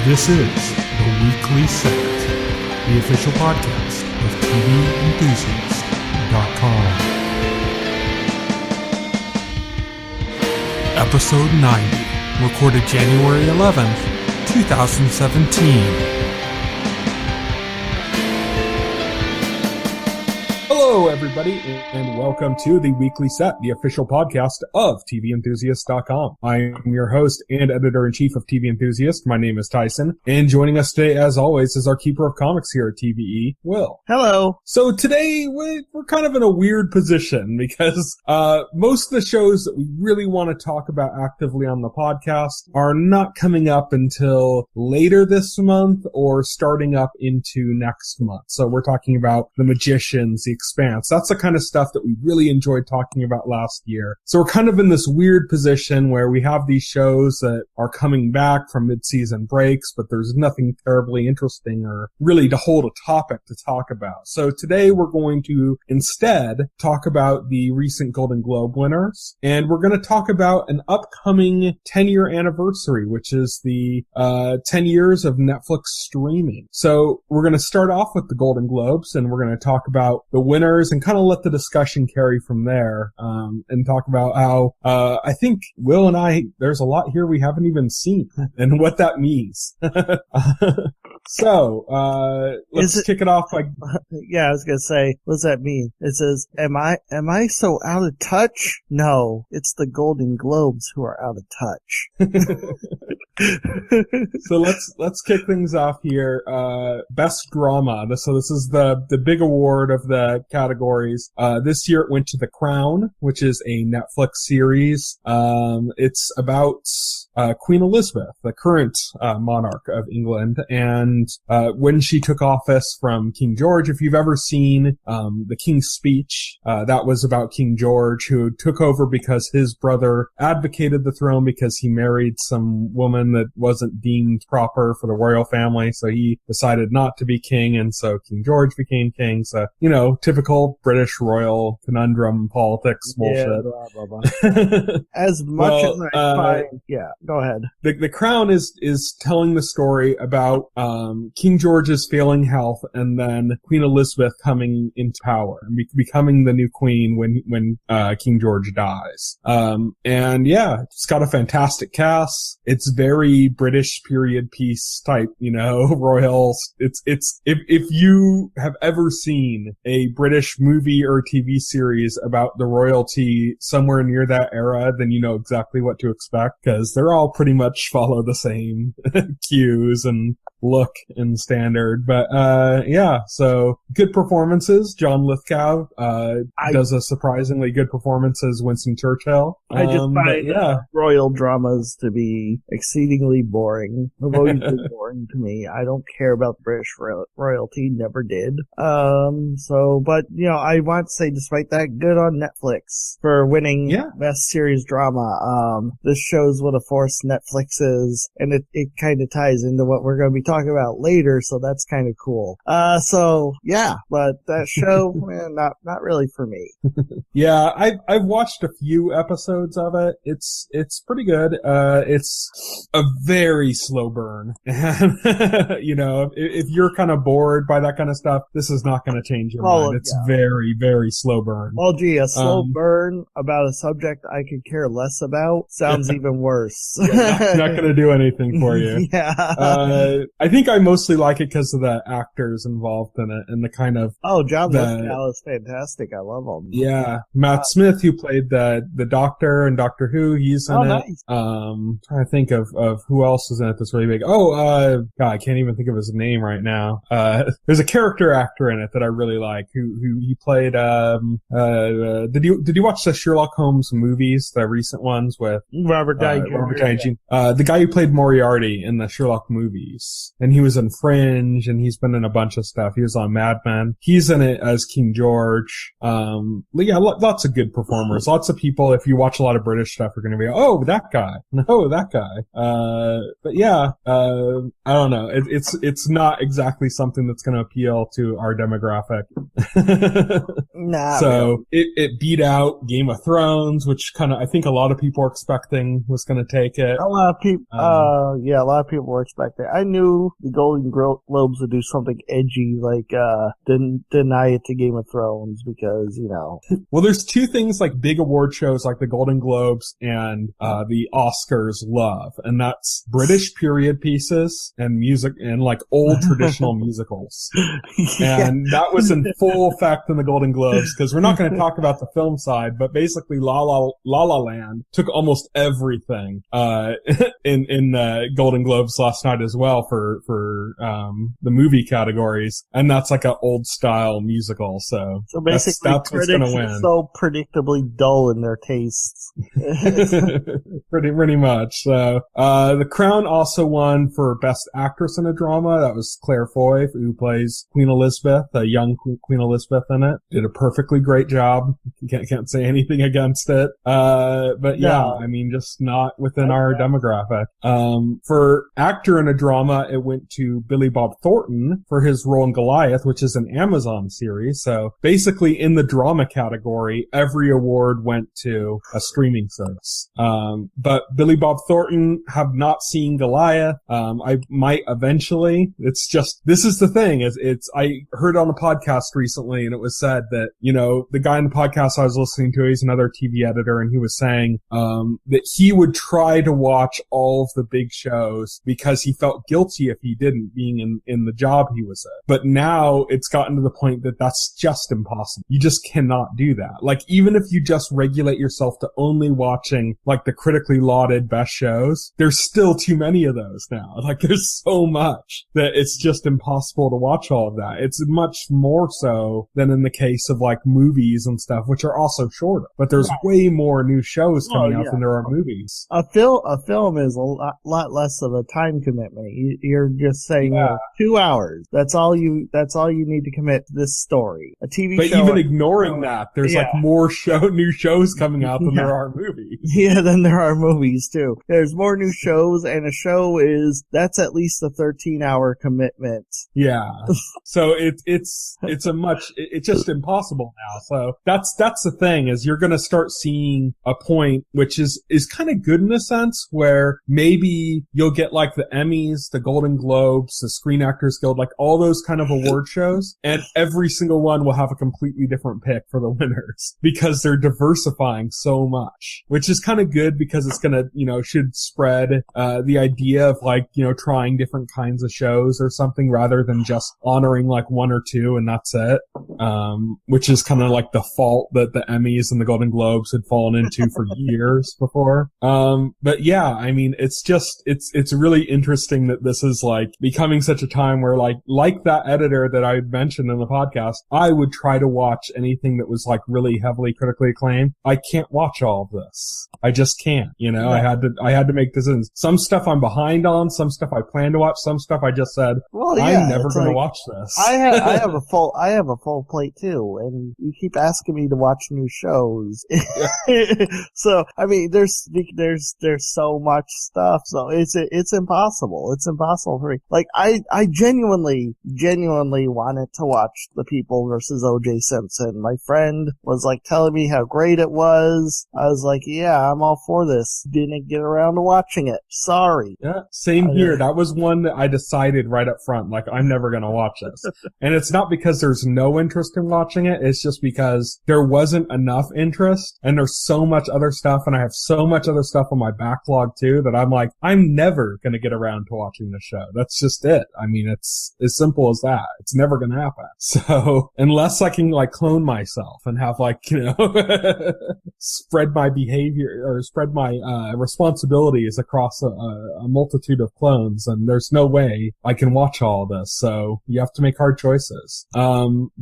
This is The Weekly Set, the official podcast of TVEnthusiast.com. Episode 90, recorded January 11th, 2017. Hello, everybody, and welcome to The Weekly Set, the official podcast of TVEnthusiast.com. I am your host and editor-in-chief of TV Enthusiast. My name is Tyson, and joining us today, as always, is our keeper of comics here at TVE, Will. Hello. So today, we're kind of in a weird position because most of the shows that we really want to talk about actively on the podcast are not coming up until later this month or starting up into next month. So we're talking about The Magicians, The Expanse. That's the kind of stuff that we really enjoyed talking about last year. So we're kind of in this weird position where we have these shows that are coming back from mid-season breaks, but there's nothing terribly interesting or really to hold a topic to talk about. So today we're going to instead talk about the recent Golden Globe winners, and we're going to talk about an upcoming 10-year anniversary, which is the 10 years of Netflix streaming. So we're going to start off with the Golden Globes, and we're going to talk about the winners and kind of let the discussion carry from there, and talk about how I think Will and I, there's a lot here we haven't even seen and what that means. So, let's kick it off by... Yeah, I was gonna say, what does that mean? It says, am I so out of touch? No, it's the Golden Globes who are out of touch. So let's kick things off here. Best drama. So this is the big award of the categories. This year it went to The Crown, which is a Netflix series. It's about Queen Elizabeth, the current monarch of England, and when she took office from King George. If you've ever seen the King's Speech, that was about King George, who took over because his brother advocated the throne because he married some woman that wasn't deemed proper for the royal family, so he decided not to be king, and so King George became king. So, you know, typical British royal conundrum politics bullshit. Yeah, blah, blah, blah. As much as I find... Yeah, go ahead. The Crown is telling the story about King George's failing health and then Queen Elizabeth coming into power and becoming the new queen when King George dies. And yeah, it's got a fantastic cast. It's very British period piece type, you know, royal. It's if you have ever seen a British movie or TV series about the royalty somewhere near that era, then you know exactly what to expect, because they're all pretty much follow the same cues and look and standard. But yeah, so good performances. John Lithgow does a surprisingly good performance as Winston Churchill. I just find royal dramas to be exceedingly boring. They've always been boring to me. I don't care about British royalty, never did. But you know, I want to say, despite that, good on Netflix for winning Best Series Drama. This shows what a force Netflix is, and it kind of ties into what we're going to be talking about later, so that's kind of cool. So yeah, but that show, not really for me. Yeah, I've watched a few episodes of it. It's pretty good. It's a very slow burn. And, you know, if you're kind of bored by that kind of stuff, this is not going to change your mind. It's very, very slow burn. Well, gee, a slow burn about a subject I could care less about sounds even worse. Not going to do anything for you. Yeah. I think I mostly like it because of the actors involved in it and the kind of... Oh, John Lithgow is fantastic. I love him. Yeah. Matt Smith, who played the Doctor in Doctor Who, he's in it. Nice. Trying to think of who else is in it that's really big. God, I can't even think of his name right now. There's a character actor in it that I really like who he played, did you watch the Sherlock Holmes movies, the recent ones with Robert Downey Jr.? The guy who played Moriarty in the Sherlock movies, and he was in Fringe, and he's been in a bunch of stuff. He was on Mad Men. He's in it as King George. Yeah, lots of good performers. Lots of people, if you watch a lot of British stuff, are going to be, oh, that guy. No, that guy. But yeah, I don't know. It's not exactly something that's going to appeal to our demographic. Nah. So it beat out Game of Thrones, which I think a lot of people are expecting was going to take it. A lot of people, a lot of people were expecting. I knew the Golden Globes would do something edgy, like deny it to Game of Thrones because Well, there's two things like big award shows like the Golden Globes and the Oscars love, and that's British period pieces and music and like old traditional musicals. Yeah. And that was in full effect in the Golden Globes, because we're not going to talk about the film side, but basically La La Land took almost everything in Golden Globes last night as well for the movie categories, and that's like an old style musical. So basically, that's what's going to win. Are so predictably dull in their tastes. pretty much. So The Crown also won for Best Actress in a Drama. That was Claire Foy, who plays Queen Elizabeth, a young Queen Elizabeth in it. Did a perfectly great job. Can't say anything against it. But yeah, No. I mean, just not within our demographic. For Actor in a Drama, it went to Billy Bob Thornton for his role in Goliath, which is an Amazon series. So basically in the drama category, every award went to a streaming service. But Billy Bob Thornton, have not seen Goliath. I might eventually. It's just, this is the thing, I heard on a podcast recently, and it was said that, the guy in the podcast I was listening to, he's another TV editor, and he was saying, that he would try to watch all of the big shows because he felt guilty if he didn't, being in the job he was in. But now it's gotten to the point that that's just impossible. You just cannot do that. Like, even if you just regulate yourself to only watching like the critically lauded best shows, there's still too many of those now. Like, there's so much that it's just impossible to watch all of that. It's much more so than in the case of like movies and stuff, which are also shorter. But there's way more new shows coming out than there are movies. A film is a lot less of a time commitment. You're just saying 2 hours. That's all you need to commit to this story. A TV but show. Even ignoring that, there's like more new shows coming out than there are movies. Yeah, than there are movies too. There's more new shows, and a show that's at least a 13-hour commitment. Yeah. So it's just impossible now. So that's the thing, is you're going to start seeing a point which is kind of good in a sense, where maybe you'll get like the Emmys, the Golden Globes, the Screen Actors Guild, like all those kind of award shows, and every single one will have a completely different pick for the winners because they're diversifying so much, which is kind of good because it's going to, should spread the idea of like, trying different kinds of shows or something rather than just honoring like one or two and that's it. Which is kind of like the fault that the Emmys and the Golden Globes had fallen into for years before. But yeah, I mean, it's really interesting that this is like becoming such a time where like that editor that I mentioned in the podcast, I would try to watch anything that was like really heavily critically acclaimed. I can't watch all of this. I just can't, Yeah. I had to make decisions. Some stuff I'm behind on, some stuff I plan to watch, some stuff I just said, I'm never going to watch this. I have a full plate too, and you keep asking me to watch new shows. So, I mean, there's so much stuff, so it's impossible. It's impossible for me. Like, I genuinely wanted to watch The People versus O.J. Simpson. My friend was like telling me how great it was. I was like, yeah, I'm all for this. Didn't get around to watching it. Sorry. Yeah, same here. That was one that I decided right up front, like, I'm never gonna watch this. And it's not because there's no interest in watching it, it's just because there wasn't enough interest, and there's so much other stuff, and I have so much other stuff on my backlog too, that I'm like, I'm never gonna get around to watching this show. That's just it. I mean, it's as simple as that. It's never gonna happen. So, unless I can like clone myself and have like, spread my behavior or spread my responsibilities across a multitude of clones, and there's no way I can watch all this. So you have to make hard choices.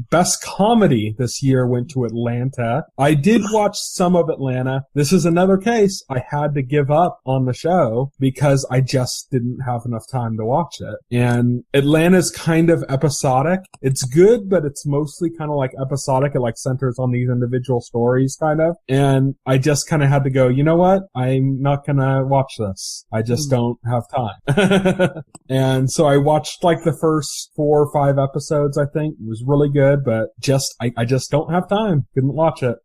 Best comedy this year went to Atlanta. I did watch some of Atlanta. This is another case I had to give up on the show because I just didn't have enough time to watch it. And Atlanta's kind of episodic. It's good, but it's mostly kind of like episodic. It like centers on these individual stories kind of. And I just kind of had to go, you know what? I'm not gonna watch this. nice. I just don't have time. And so I watched like the first 4 or 5 episodes, I think. It was really good, but I just don't have time. Couldn't watch it.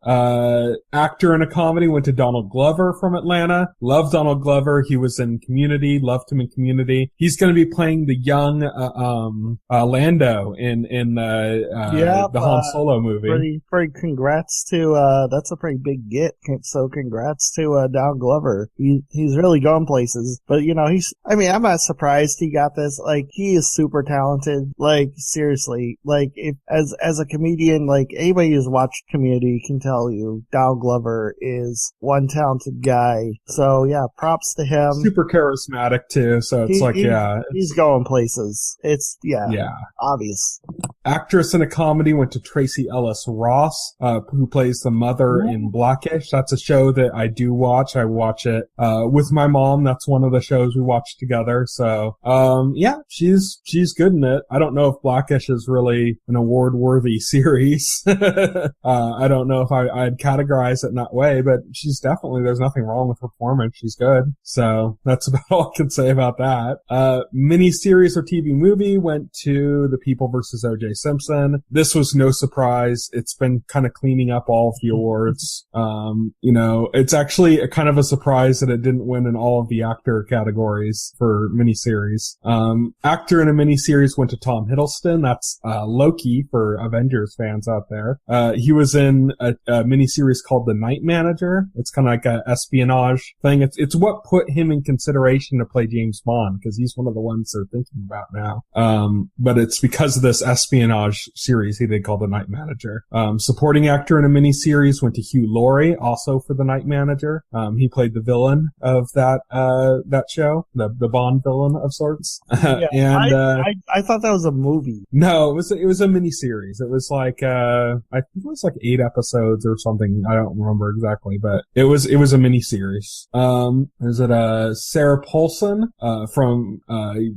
Actor in a comedy went to Donald Glover from Atlanta. Love Donald Glover. He was in Community. Loved him in Community. He's going to be playing the young Lando in the Han Solo movie. Pretty congrats to that's a pretty big get. So congrats to Donald Glover. He's really going places. But I'm not surprised he got this. Like, he is super talented. Like, seriously. Like, if as a comedian, like, anybody who's watched Community can tell you Donald Glover is one talented guy. So yeah, props to him. Super charismatic too. So it's he's going places. It's obvious. Actress in a comedy went to Tracy Ellis Ross, who plays the mother in Blackish. That's a show that I do watch. I watch it with my mom. That's one of the shows we watch together. So she's good in it. I don't know if Blackish is really an award-worthy series. I don't know if I'd categorize it in that way, but there's nothing wrong with her performance. She's good. So that's about all I can say about that. Miniseries or TV movie went to The People vs. O.J. Simpson. This was no surprise. It's been kind of cleaning up all of the awards. It's actually a kind of a surprise that it didn't win in all of the actor categories for miniseries. Actor in a miniseries went to Tom Hiddleston. That's Loki for Avengers fans out there. He was in a miniseries called The Night Manager. It's kind of like a espionage thing. It's what put him in consideration to play James Bond, because he's one of the ones they're thinking about now. But it's because of this espionage series they call The Night Manager. Supporting actor in a miniseries went to Hugh Laurie, also for The Night Manager. He played the villain of that show, the Bond villain of sorts. I thought that was a movie. No, it was a miniseries. It was like I think it was like 8 episodes or something. I don't remember exactly, but it was a miniseries. Is it Sarah Paulson from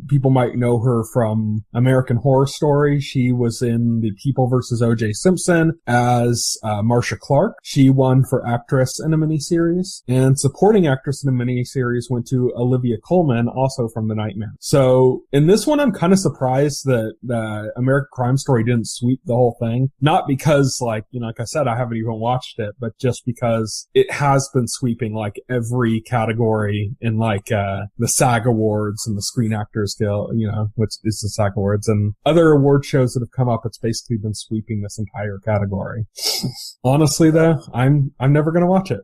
people might know her from American Horror Story. She was in The People vs. O.J. Simpson as Marcia Clark. She won for actress in a miniseries, and supporting actress in a miniseries went to Olivia Colman, also from The Nightmare. So in this one, I'm kind of surprised that the American Crime Story didn't sweep the whole thing. Not because, like I said, I haven't even watched it, but just because it has been sweeping like every category in like the SAG Awards and the Screen Actors Guild, which is the SAG Awards, and other award shows that have come up. It's basically been sweeping this entire category. Honestly, though, I'm never gonna watch it.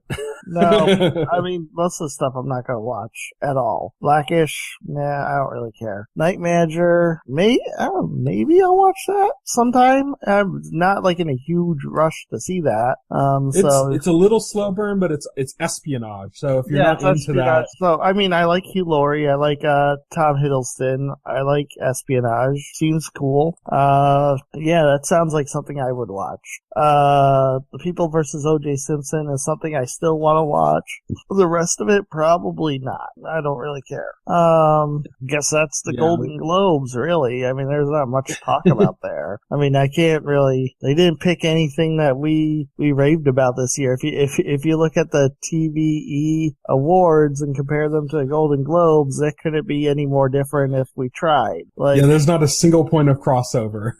No, I mean, most of the stuff I'm not gonna watch at all. Blackish, I don't really care. Night Manager, maybe I'll watch that sometime. I'm not like in a huge rush to see that. It's a little slow burn, but it's espionage. So if you're not into that, so I mean, I like Hugh Laurie, I like Tom Hiddleston, I like espionage. Seems cool. That sounds like something I would watch. The People vs. O.J. Simpson is something I still want to watch. The rest of it, probably not. I don't really care. Guess that's the Golden Globes, really. I mean, there's not much to talk about there. I mean, I can't really. They didn't pick anything that we raved about this year. If you look at the TVE awards and compare them to the Golden Globes, that couldn't be any more different if we tried. There's not a single point of crossover.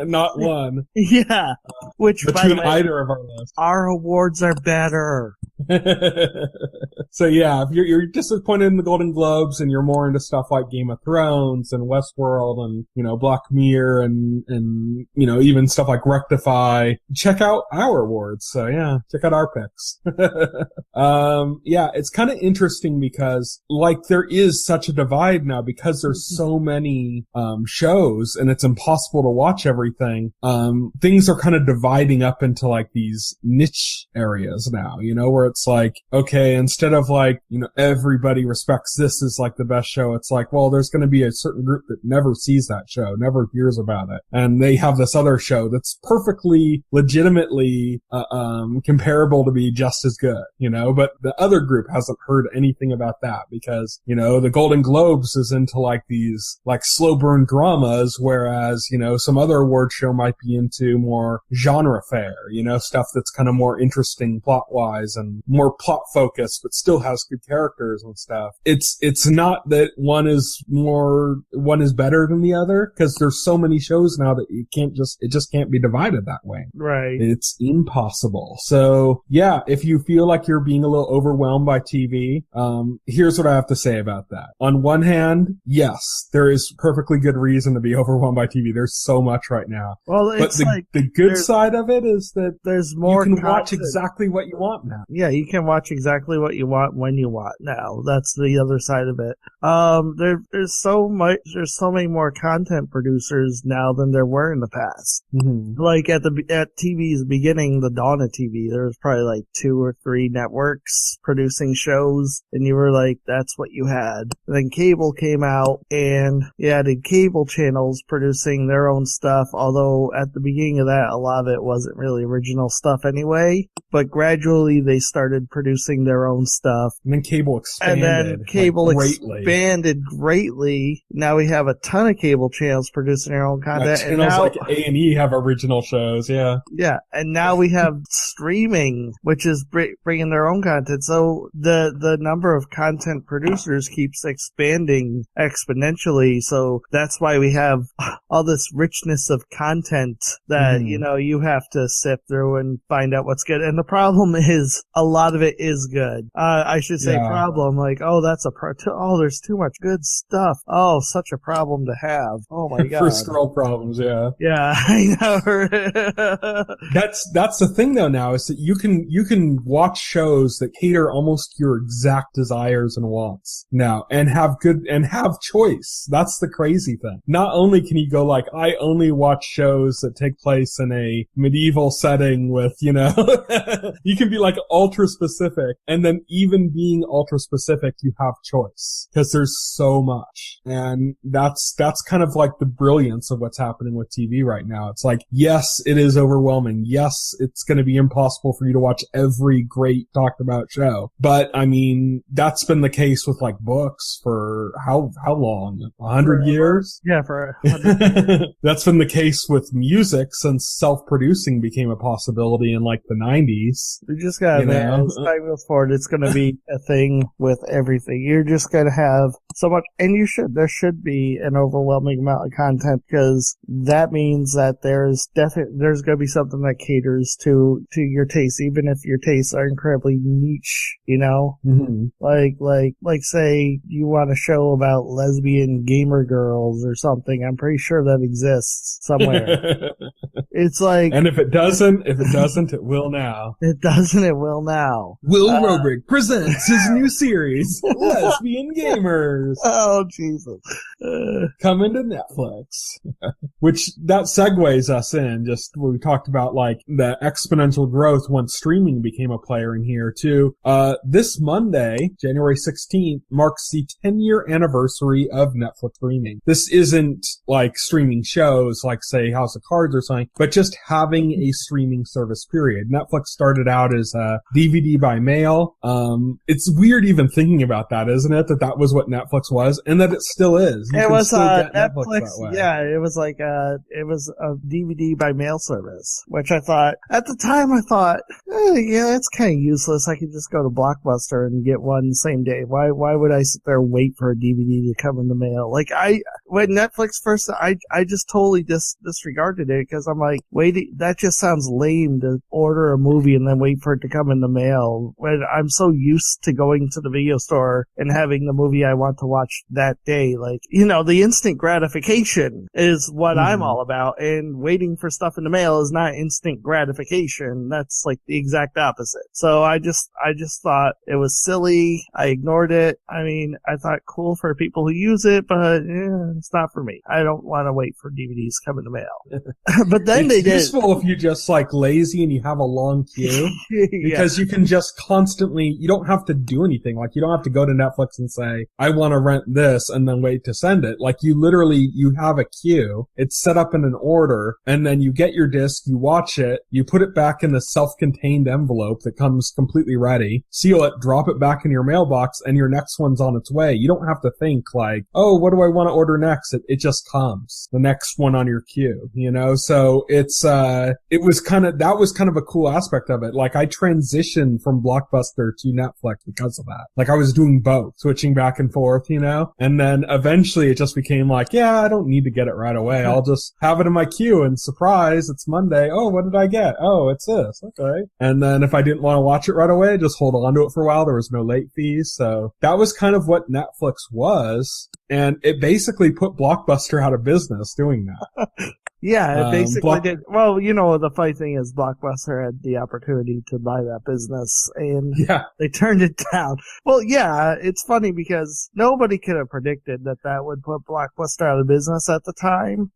Not one. Yeah. Which, between either of our lists. Our awards are better. So if you're disappointed in the Golden Globes and you're more into stuff like Game of Thrones and Westworld and Black Mirror and even stuff like Rectify, check out our awards. So check out our picks. It's kind of interesting because there is such a divide now because there's so many shows and it's impossible to watch everything. Things are kind of dividing up into like these niche areas now, where it's like, okay, instead of everybody respects this as like the best show, it's like, well, there's going to be a certain group that never sees that show, never hears about it, and they have this other show that's perfectly legitimately comparable to be just as good, but the other group hasn't heard anything about that because the Golden Globes is into like these like slow burn dramas, whereas some other award show might be into more genre fare, stuff that's kind of more interesting plot wise and more plot focused, but still still has good characters and stuff. It's not that one is better than the other, because there's so many shows now that it just can't be divided that way. Right. It's impossible. So yeah, if you feel like you're being a little overwhelmed by TV, here's what I have to say about that. On one hand, yes, there is perfectly good reason to be overwhelmed by TV. There's so much right now. Well, it's the good side of it is that there's more. You can watch exactly what you want now. Yeah, you can watch exactly what you want when you want now. That's the other side of it. There's so many more content producers now than there were in the past. Mm-hmm. Like at TV's beginning, the dawn of TV, there was probably like 2 or 3 networks producing shows, and you were like, that's what you had. And then cable came out, and you added cable channels producing their own stuff, although at the beginning of that, a lot of it wasn't really original stuff anyway. But gradually, they started producing their own stuff. And then cable expanded. And then cable expanded greatly. Now we have a ton of cable channels producing their own content. Channels now, like A&E have original shows, yeah. Yeah, and now we have streaming, which is bringing their own content. So the number of content producers keeps expanding exponentially. So that's why we have all this richness of content that, you have to sift through and find out what's good. And the problem is a lot of it is good. I should say problem, like, there's too much good stuff. Oh, such a problem to have. Oh my God. First world problems, yeah. Yeah, I know. That's the thing though now, is that you can watch shows that cater almost your exact desires and wants now and have choice. That's the crazy thing. Not only can you go like, I only watch shows that take place in a medieval setting with, you can be like ultra specific, and then even being ultra specific, you have choice because there's so much. And that's kind of like the brilliance of what's happening with TV right now. It's like, yes, it is overwhelming. Yes, it's going to be impossible for you to watch every great talked about show. But I mean, that's been the case with like books for how long? 100 years? Yeah, for 100 years. That's been the case with music since self-producing became a possibility in like the 90s. You just gotta, as time goes forward, it's gonna be a thing with everything. You're just gonna have so much, and there should be an overwhelming amount of content, because that means that there's gonna be something that caters to your taste, even if your tastes are incredibly niche, Mm-hmm. Like say you want a show about lesbian gamer girls or something. I'm pretty sure that exists somewhere. It's like, and if it doesn't, it will now. It doesn't, it will now. Will Robrick presents his new series, Lesbian Gamers. Oh, Jesus. Coming to Netflix. Which, that segues us in, just when we talked about, like, the exponential growth once streaming became a player in here, too. This Monday, January 16th, marks the 10-year anniversary of Netflix streaming. This isn't, like, streaming shows, like, say, House of Cards or something, but just having a streaming service, period. Netflix started out as a DVD by mail. It's weird even thinking about that, isn't it? That was what Netflix was, and that it still is. It was Netflix. Yeah, it was like it was a DVD by mail service, which I thought at the time that's kind of useless. I could just go to Blockbuster and get one same day. Why would I sit there and wait for a DVD to come in the mail? Like when Netflix first, I just totally disregarded it, because I'm like, wait, that just sounds lame to order a movie and then wait for it to come in the mail, when I'm so used to going to the video store and having the movie I want to watch that day. Like, the instant gratification is what I'm all about, and waiting for stuff in the mail is not instant gratification. That's like the exact opposite. So I just thought it was silly. I ignored it. I mean, I thought cool for people who use it, but it's not for me. I don't want to wait for DVDs to come in the mail. But then it's useful if you're just like lazy and you have a long queue, because you can just constantly, you don't have to do anything. Like, you don't have to go to Netflix and say, I want to rent this, and then wait to send it. Like, you have a queue. It's set up in an order, and then you get your disc, you watch it, you put it back in the self-contained envelope that comes completely ready, seal it, drop it back in your mailbox, and your next one's on its way. You don't have to think like, oh, what do I want to order next? It just comes. The next one on your queue, So it was that was kind of a cool aspect of it. Like I transitioned from Blockbuster to Netflix because of that. Like I was doing both, switching back and forth, you know, and then eventually it just became like, yeah, I don't need to get it right away. I'll just have it in my queue and surprise, it's Monday. Oh, what did I get? Oh, it's this. Okay. And then if I didn't want to watch it right away, just hold on to it for a while. There was no late fees. So that was kind of what Netflix was. And it basically put Blockbuster out of business doing that. Yeah, it basically did. Well, you know, the funny thing is Blockbuster had the opportunity to buy that business and they turned it down. Well, yeah, it's funny because nobody could have predicted that would put Blockbuster out of business at the time.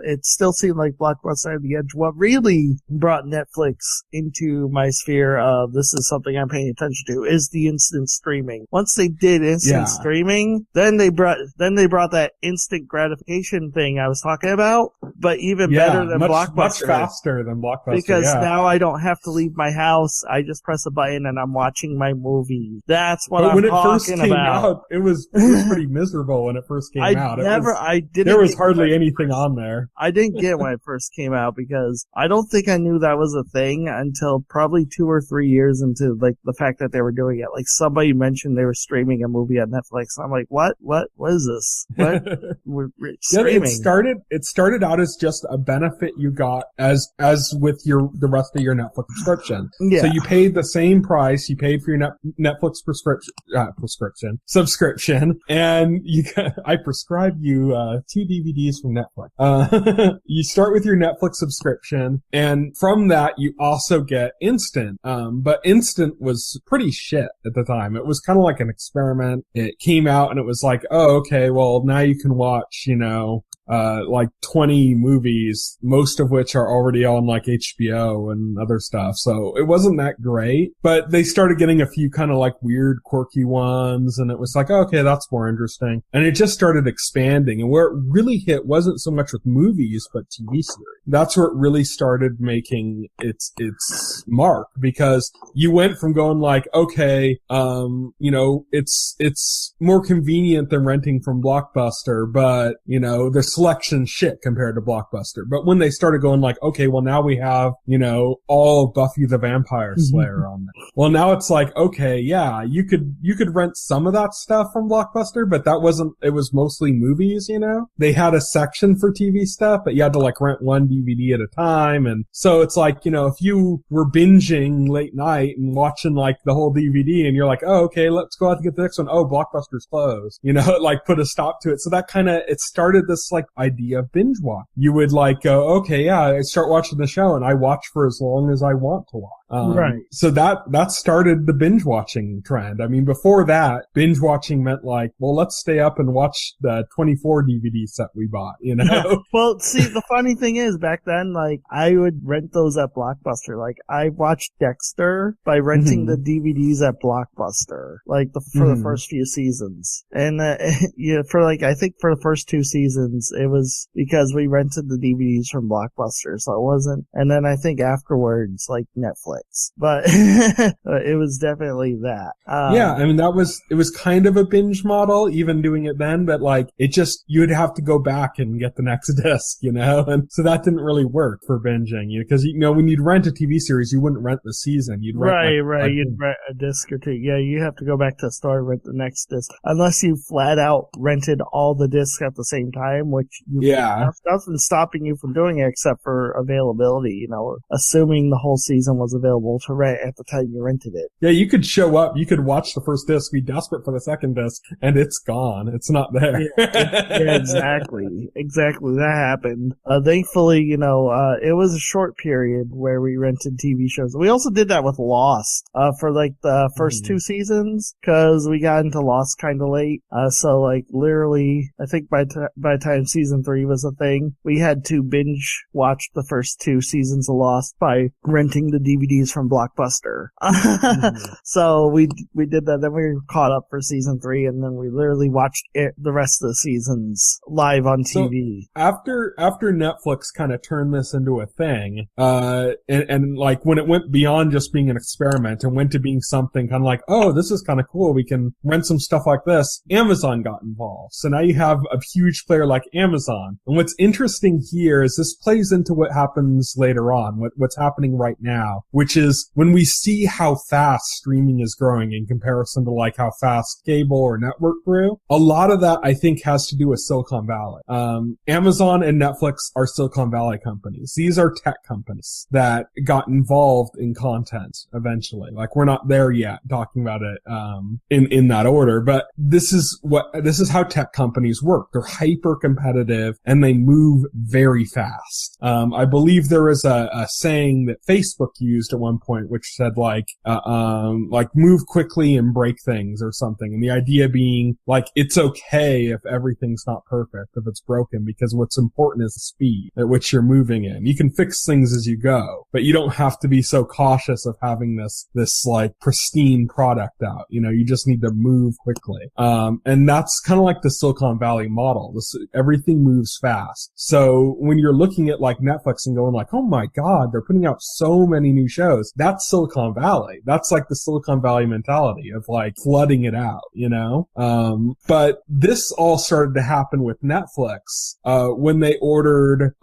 It still seemed like Blockbuster had the edge. What really brought Netflix into my sphere of this is something I'm paying attention to is the instant streaming. Once they did instant streaming, then they brought that instant gratification thing I was talking about, but even better than Blockbuster. Much faster than Blockbuster. Because now I don't have to leave my house. I just press a button and I'm watching my movie. That's what I'm talking about. When it first came out, it was pretty miserable when it first came out. There was hardly anything on there. I didn't get it when it first came out because I don't think I knew that was a thing until probably 2 or 3 years into like the fact that they were doing it. Like somebody mentioned they were streaming a movie on Netflix. I'm like, what is this? What? We're streaming. It started out as just a benefit you got as with the rest of your Netflix subscription. Yeah. So you paid the same price you paid for your Netflix subscription, and I prescribed you 2 DVDs from Netflix. You start with your Netflix subscription, and from that you also get Instant. But Instant was pretty shit at the time. It was kind of like an experiment. It came out and it was like, oh, okay, well now you can watch, you know, like 20 movies, most of which are already on like HBO and other stuff. So it wasn't that great, but they started getting a few kind of like weird, quirky ones. And it was like, okay, that's more interesting. And it just started expanding. And where it really hit wasn't so much with movies, but TV series. That's where it really started making its mark, because you went from going like, okay, you know, it's more convenient than renting from Blockbuster, but you know, the selection shit compared to Blockbuster. But when they started going like, okay, well now we have, you know, all of Buffy the Vampire Slayer on there. Well, now it's like, okay, yeah, you could rent some of that stuff from Blockbuster, but it was mostly movies, you know? They had a section for TV stuff, but you had to like rent one DVD at a time. And so it's like, you know, if you were binging late night and watching like the whole DVD and you're like, oh, okay, let's go out to get the next one. Oh, Blockbuster's closed. You know, it like put a stop to it. So that it started this like idea of binge watch. You would like go, okay, yeah, I start watching the show and I watch for as long as I want to watch. Right. So that started the binge watching trend. I mean, before that, binge watching meant like, well, let's stay up and watch the 24 DVD set we bought, you know? Yeah. Well, see, the funny thing is back then, like, I would rent those at Blockbuster. Like, I watched Dexter by renting the DVDs at Blockbuster, like for the first few seasons. And, I think for the first 2 seasons, it was because we rented the DVDs from Blockbuster. So it wasn't, and then I think afterwards, like Netflix. But it was definitely that. Yeah, I mean, it was kind of a binge model, even doing it then, but like, you'd have to go back and get the next disc, you know? And so that didn't really work for binging, because, you know, when you'd rent a TV series, you wouldn't rent the season. You'd rent you'd rent a disc or two. Yeah, you have to go back to the store and rent the next disc. Unless you flat out rented all the discs at the same time, which nothing's stopping you from doing it except for availability, you know, assuming the whole season was available to rent at the time you rented it. Yeah, you could show up, you could watch the first disc, be desperate for the second disc, and it's gone. It's not there. Yeah, exactly. Exactly. That happened. Thankfully, you know, it was a short period where we rented TV shows. We also did that with Lost, for like the first 2 seasons, cause we got into Lost kinda late. So like literally, I think by the time season 3 was a thing, we had to binge watch the first 2 seasons of Lost by renting the DVDs from Blockbuster. So we did that. Then we were caught up for season 3, and then we literally watched the rest of the seasons live on TV. So after Netflix kind of turned this into a thing, and like when it went beyond just being an experiment and went to being something kind of like, oh, this is kind of cool, we can rent some stuff like this, Amazon got involved. So now you have a huge player like Amazon. And what's interesting here is this plays into what happens later on, what's happening right now, which is when we see how fast streaming is growing in comparison to like how fast cable or network grew, a lot of that I think has to do with Silicon Valley. Amazon and Netflix are Silicon Valley companies. These are tech companies that got involved in content eventually. Like, we're not there yet talking about it in that order, but this is how tech companies work. They're hyper competitive and they move very fast. I believe there was a saying that Facebook used at one point which said like move quickly and break things or something, and the idea being like it's okay if everything's not perfect, if it's broken, because what's important is the speed at which you're moving in. You can fix things as you go, but you don't have to be so cautious of having this like pristine product out. You know, you just need to move quickly. And that's kind of like the Silicon Valley model. Everything moves fast. So when you're looking at like Netflix and going like, oh my God, they're putting out so many new shows, that's Silicon Valley. That's like the Silicon Valley mentality of like flooding it out, you know? But this all started to happen with Netflix, when they ordered,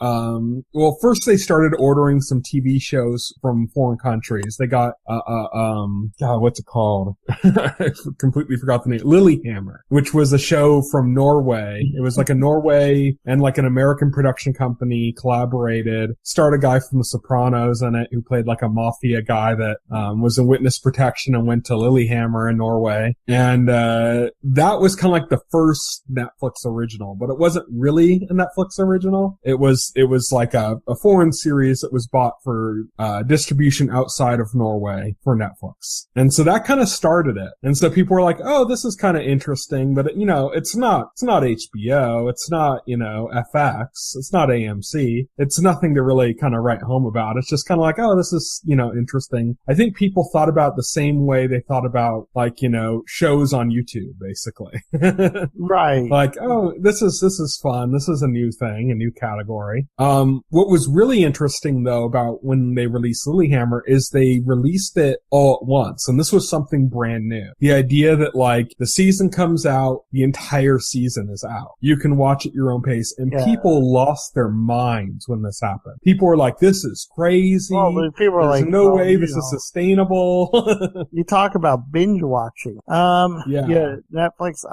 first they started ordering some TV shows from foreign countries. They got, God, what's it called? I completely forgot the name. Lilyhammer, which was a show from Norway. It was like a Norway and like an American production company collaborated, starred a guy from The Sopranos in it who played like a mafia guy that, was in witness protection and went to Lilyhammer in Norway. And, that was kind of like the first Netflix original, but it wasn't really a Netflix original. It was like a foreign series that was bought for, distribution outside of Norway for Netflix. And so that kind of started it. And so people were like, oh, this is kind of interesting, but you know, it's not HBO. It's not, you know, FX. It's not AMC. It's nothing to really kind of write home about. It's just kind of like, oh, this is, you know, interesting. I think people thought about the same way they thought about like, you know, shows on YouTube, basically. Right. Like, oh, this is fun. This is a new thing, a new category. What was really interesting though about when they released Lilyhammer is they released it all at once. And this was something brand new. The idea that like the season comes out, the entire season is out. You can watch at your own pace. And people lost their minds when this happened. People were like, this is crazy. Well, people were There's like, no way this is sustainable. You talk about binge watching. Netflix.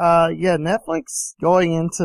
Netflix going into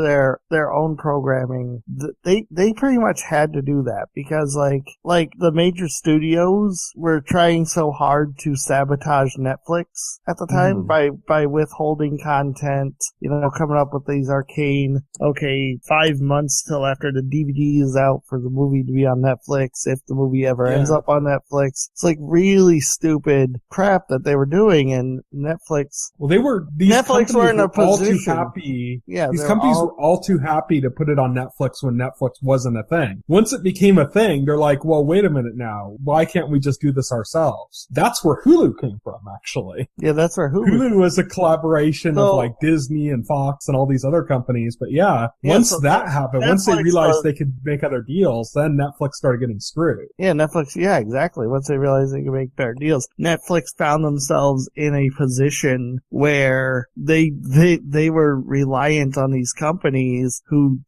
their own programming. They pretty much had to do that because like the major studios were trying so hard to sabotage Netflix at the time by withholding content, you know, coming up with these arcane, 5 months till after the DVD is out for the movie to be on Netflix, if the movie ever ends up on Netflix. It's like really stupid crap that they were doing, and Netflix. Well, Netflix were in a position. All too happy. Yeah, these companies were all too happy to put it on Netflix when Netflix wasn't a thing. Once it became a thing, they're like, well, wait a minute now. Why can't we just do this ourselves? That's where Hulu came from, actually. Yeah, that's where Hulu was a collaboration of like Disney and Fox and all these other companies. But once that happened, once they realized they could make other deals, then Netflix started getting screwed. Yeah, Netflix. Yeah, exactly. Once they realized they could make better deals, Netflix found themselves in a position where they were reliant on these companies who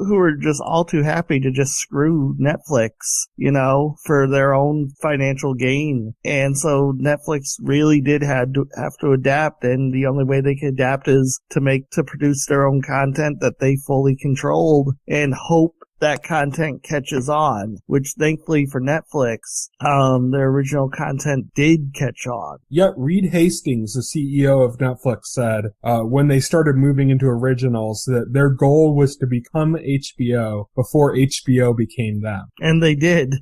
were just all too happy to just screw Netflix, you know, for their own financial gain. And so Netflix really did have to adapt, and the only way they could adapt is to produce their own content that they fully controlled and hope that content catches on, which thankfully for Netflix, their original content did catch on. Yet Reed Hastings, the CEO of Netflix, said when they started moving into originals that their goal was to become HBO before HBO became them. And they did.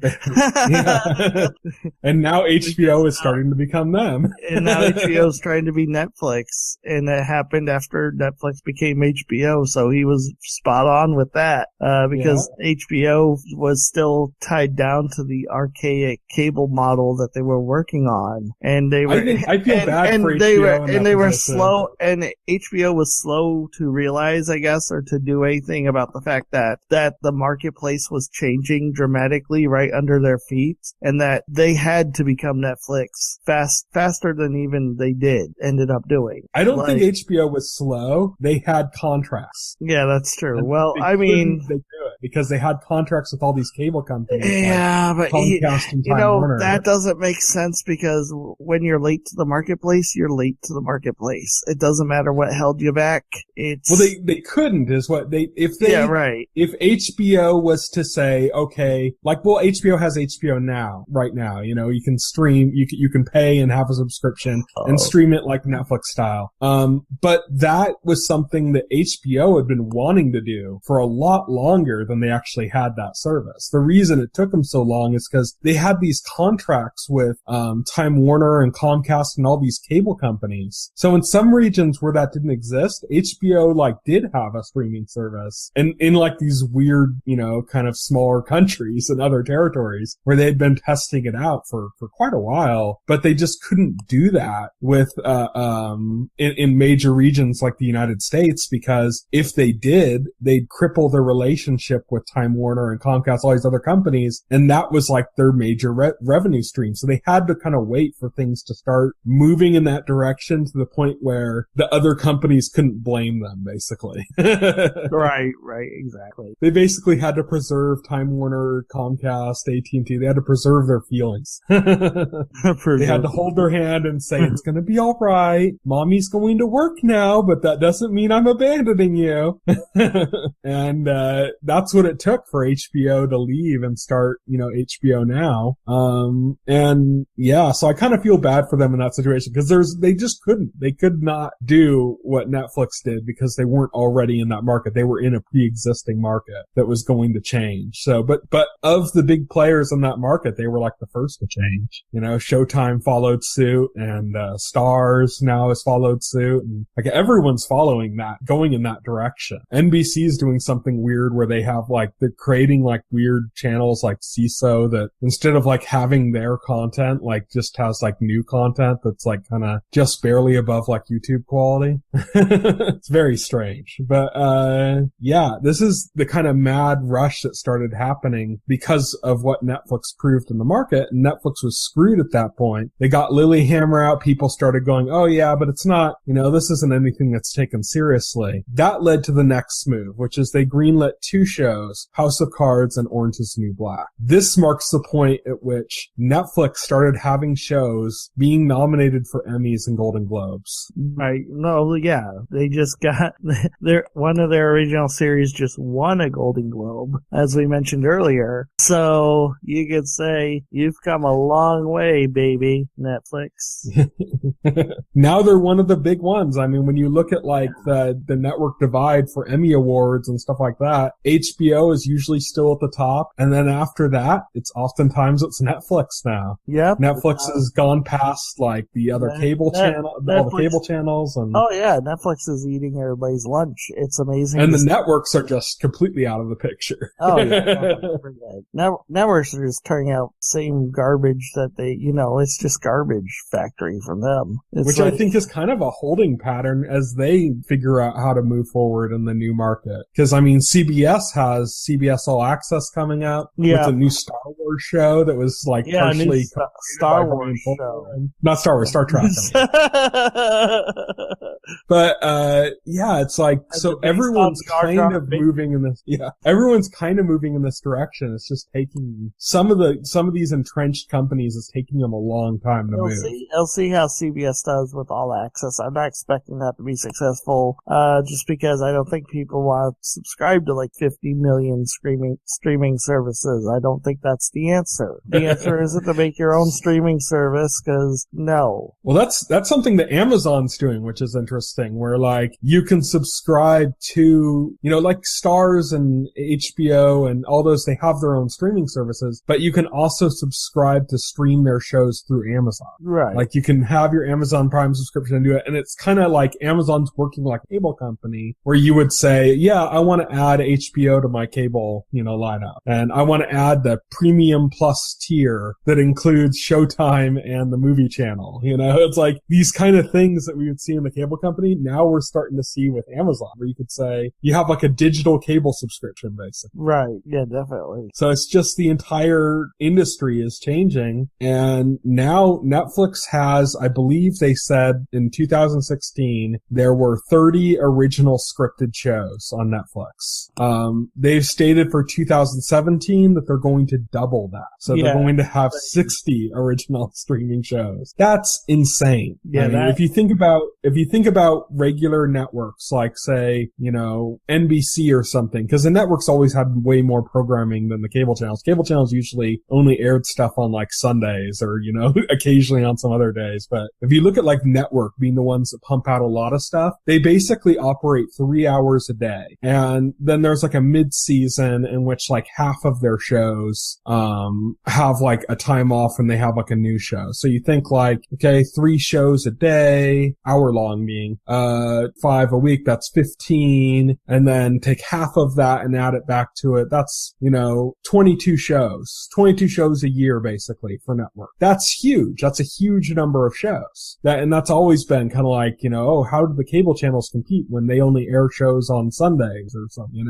And now HBO is starting to become them. And now HBO is trying to be Netflix, and that happened after Netflix became HBO, so he was spot on with that, because HBO was still tied down to the archaic cable model that they were working on, and they were. I feel bad for HBO. They were slow, and HBO was slow to realize, I guess, or to do anything about the fact that the marketplace was changing dramatically right under their feet, and that they had to become Netflix faster than even they ended up doing. I don't think HBO was slow. They had contracts. Yeah, that's true. And well, I mean, they do it because they had contracts with all these cable companies. Yeah, like but Comcast and Time Warner. That doesn't make sense, because when you're late to the marketplace, you're late to the marketplace. It doesn't matter what held you back. They couldn't is what if HBO was to say, okay, HBO has HBO now, right now, you can stream, you can pay and have a subscription and stream it like Netflix style. But that was something that HBO had been wanting to do for a lot longer than they actually had that service. The reason it took them so long is because they had these contracts with Time Warner and Comcast and all these cable companies. So in some regions where that didn't exist, HBO did have a streaming service, and in these weird, kind of smaller countries and other territories where they'd been testing it out for quite a while, but they just couldn't do that with in major regions like the United States, because if they did, they'd cripple their relationship with Time Warner and Comcast, all these other companies, and that was their major revenue stream. So they had to kind of wait for things to start moving in that direction to the point where the other companies couldn't blame them, basically. Right, exactly. They basically had to preserve Time Warner, Comcast, AT&T. They had to preserve their feelings. They had to hold their hand and say, it's going to be all right. Mommy's going to work now, but that doesn't mean I'm abandoning you. And that's what it took for HBO to leave and start, HBO Now. And yeah, so I kind of feel bad for them in that situation, because they just couldn't. They could not do what Netflix did because they weren't already in that market. They were in a pre-existing market that was going to change. So, but of the big players in that market, they were the first to change. Showtime followed suit, and Starz now has followed suit, and everyone's following that, going in that direction. NBC's doing something weird where they have they're creating weird channels like CISO that instead of having their content, just has new content that's kind of just barely above YouTube quality. It's very strange. But yeah, this is the kind of mad rush that started happening because of what Netflix proved in the market. And Netflix was screwed at that point. They got Lilyhammer out. People started going, oh yeah, but it's not, this isn't anything that's taken seriously. That led to the next move, which is they greenlit 2 shows, House of Cards and Orange is the New Black. This marks the point at which Netflix started having shows being nominated for Emmys and Golden Globes. Right. No, yeah. They just got one of their original series just won a Golden Globe, as we mentioned earlier. So you could say you've come a long way, baby, Netflix. Now they're one of the big ones. I mean, when you look at the network divide for Emmy Awards and stuff like that, HBO is usually still at the top, and then after that, it's Netflix now. Yep. Netflix has gone past the other cable channel, all the cable channels, and oh yeah, Netflix is eating everybody's lunch. It's amazing. And the networks are just completely out of the picture. Oh yeah, networks are just turning out same garbage that they, it's just garbage factory from them. Which I think is kind of a holding pattern as they figure out how to move forward in the new market. Because CBS has CBS All Access coming out with a new Star Wars show that was partially Star Wars show. Not Star Wars, Star Trek. But yeah, it's so everyone's kind of moving in this. Yeah, everyone's kind of moving in this direction. It's just taking some of these entrenched companies. It's taking them a long time to move. I'll see how CBS does with All Access. I'm not expecting that to be successful, just because I don't think people want to subscribe to 50 million streaming services. I don't think that's the answer. The answer isn't to make your own streaming service, because no. Well, that's something that Amazon's doing, which is interesting, where you can subscribe to, Starz and HBO and all those, they have their own streaming services, but you can also subscribe to stream their shows through Amazon. Right. You can have your Amazon Prime subscription and do it, and it's kind of Amazon's working like a cable company, where you would say, yeah, I want to add HBO to my cable, lineup. And I want to add the premium plus tier that includes Showtime and the movie channel. It's like these kind of things that we would see in the cable company. Now we're starting to see with Amazon, where you could say you have like a digital cable subscription, basically. Right. Yeah, definitely. So it's just the entire industry is changing. And now Netflix has, I believe they said in 2016, there were 30 original scripted shows on Netflix. They've stated for 2017 that they're going to double that. So they're going to have 60 original streaming shows. That's insane. Yeah, if you think about regular networks like, say, NBC or something, because the networks always had way more programming than the cable channels. Cable channels usually only aired stuff on like Sundays or, occasionally on some other days. But if you look at like network being the ones that pump out a lot of stuff, they basically operate 3 hours a day. And then there's like a mid-season in which like half of their shows, have like a time off and they have like a new show. So you think like, okay, 3 shows a day, hour long being, 5 a week, that's 15. And then take half of that and add it back to it. That's, 22 shows a year basically for network. That's huge. That's a huge number of shows. And that's always been kind of like, how do the cable channels compete when they only air shows on Sundays or something,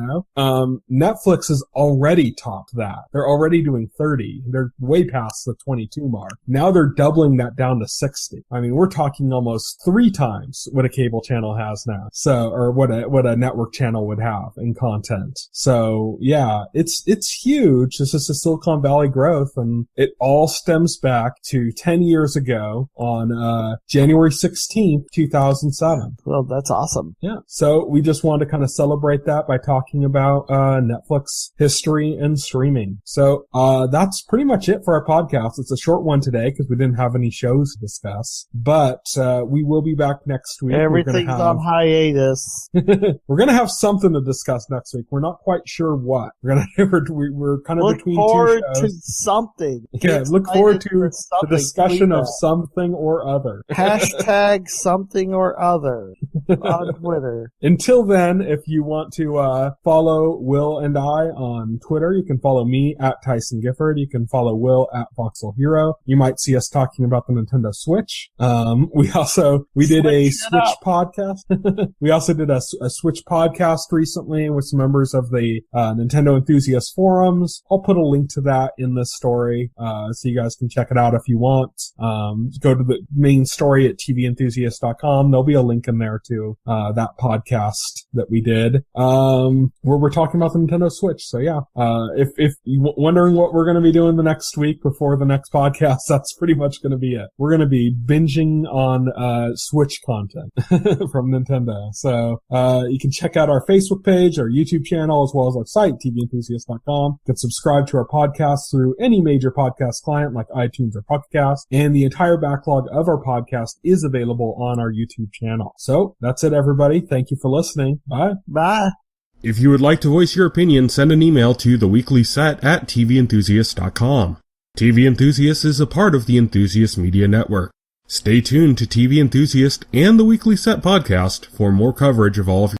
Netflix has already topped that. They're already doing 30. They're way past the 22 mark. Now they're doubling that down to 60. I mean, we're talking almost 3 times what a cable channel has now. So, or what a network channel would have in content. So yeah, it's huge. This is the Silicon Valley growth, and it all stems back to 10 years ago on, January 16th, 2007. Well, that's awesome. Yeah. So we just wanted to kind of celebrate that by talking about, Netflix history and streaming. So, that's pretty much it for our podcast. It's a short one today because we didn't have any shows to discuss, but, we will be back next week. Everything's on hiatus. We're going to have something to discuss next week. We're not quite sure what. We're kind of between 2 shows. Look forward to something. Yeah, look forward to the discussion of something or other. Hashtag something or other on Twitter. Until then, if you want to follow Will and I on Twitter, you can follow me at Tyson Gifford. You can follow Will at Voxel Hero. You might see us talking about the Nintendo Switch. We did a Switch podcast. We also did a Switch podcast recently with some members of the Nintendo Enthusiast forums. I'll put a link to that in this story, so you guys can check it out if you want. Go to the main story at TVEnthusiast.com. There'll be a link in there to that podcast that we did, where we're talking about the Nintendo Switch. So yeah, if you're wondering what we're going to be doing the next week before the next podcast, that's pretty much going to be it. We're going to be binging on Switch content from Nintendo. So you can check out our Facebook page, our YouTube channel, as well as our site, TVEnthusiast.com. You can subscribe to our podcast through any major podcast client like iTunes or Pocket Cast, and the entire backlog of our podcast is available on our YouTube channel. So that's it, everybody. Thank you for listening. Bye. Bye. If you would like to voice your opinion, send an email to theweeklyset@TVEnthusiast.com. TV Enthusiast is a part of the Enthusiast Media Network. Stay tuned to TV Enthusiast and the Weekly Set podcast for more coverage of all of